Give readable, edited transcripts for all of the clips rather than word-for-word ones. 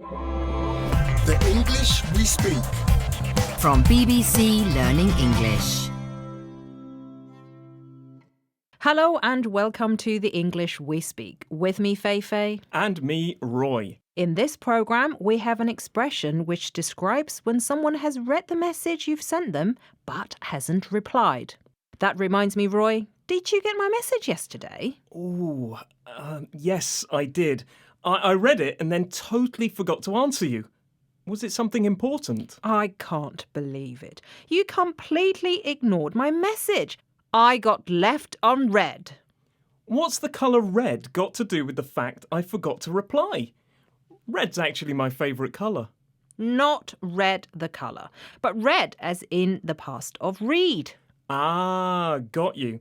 The English we speak. From BBC Learning English. Hello and welcome to The English We Speak. With me, Fei. And me, Roy. In this program, we have an expression which describes when someone has read the message you've sent them but hasn't replied. That reminds me, Roy, did you get my message yesterday? Ooh, yes, I did. I read it and then totally forgot to answer you. Was it something important? I can't believe it. You completely ignored my message. I got left unread. What's the colour red got to do with the fact I forgot to reply? Red's actually my favourite colour. Not red the colour, but red as in the past of read. Ah, got you.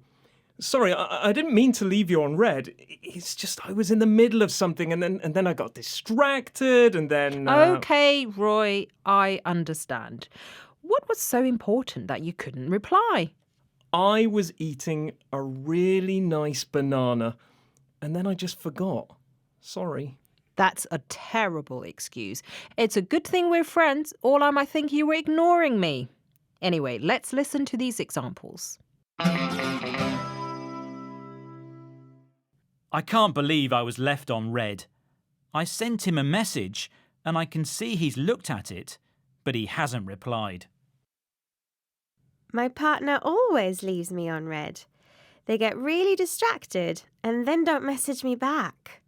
Sorry, I didn't mean to leave you on red. It's just I was in the middle of something and then I got distracted and then... OK, Roy, I understand. What was so important that you couldn't reply? I was eating a really nice banana and then I just forgot. Sorry. That's a terrible excuse. It's a good thing we're friends, or I might think you were ignoring me. Anyway, let's listen to these examples. I can't believe I was left on red. I sent him a message and I can see he's looked at it, but he hasn't replied. My partner always leaves me on red. They get really distracted and then don't message me back.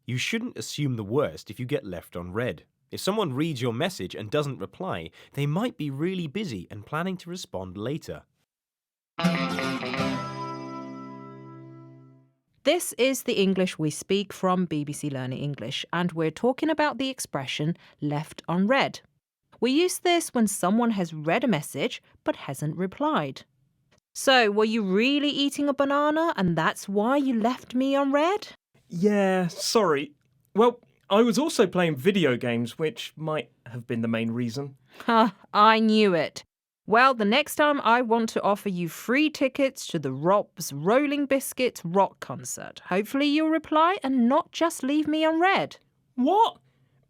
You shouldn't assume the worst if you get left on red. If someone reads your message and doesn't reply, they might be really busy and planning to respond later. This is The English We Speak from BBC Learning English, and we're talking about the expression left unread. We use this when someone has read a message but hasn't replied. So, were you really eating a banana and that's why you left me unread? Yeah, sorry. Well, I was also playing video games, which might have been the main reason. I knew it. Well, the next time I want to offer you free tickets to the Rob's Rolling Biscuits rock concert. Hopefully you'll reply and not just leave me unread. What?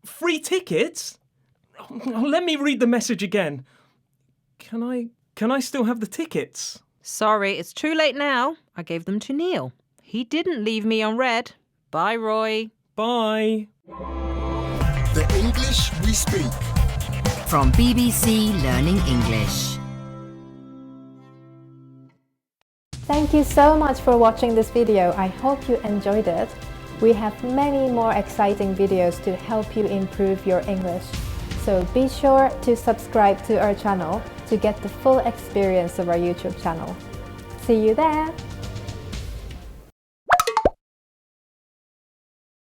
Free tickets? Oh, let me read the message again. Can I still have the tickets? Sorry, it's too late now. I gave them to Neil. He didn't leave me unread. Bye, Roy. Bye. The English we speak. From BBC Learning English. Thank you so much for watching this video. I hope you enjoyed it. We have many more exciting videos to help you improve your English. So be sure to subscribe to our channel to get the full experience of our YouTube channel. See you there!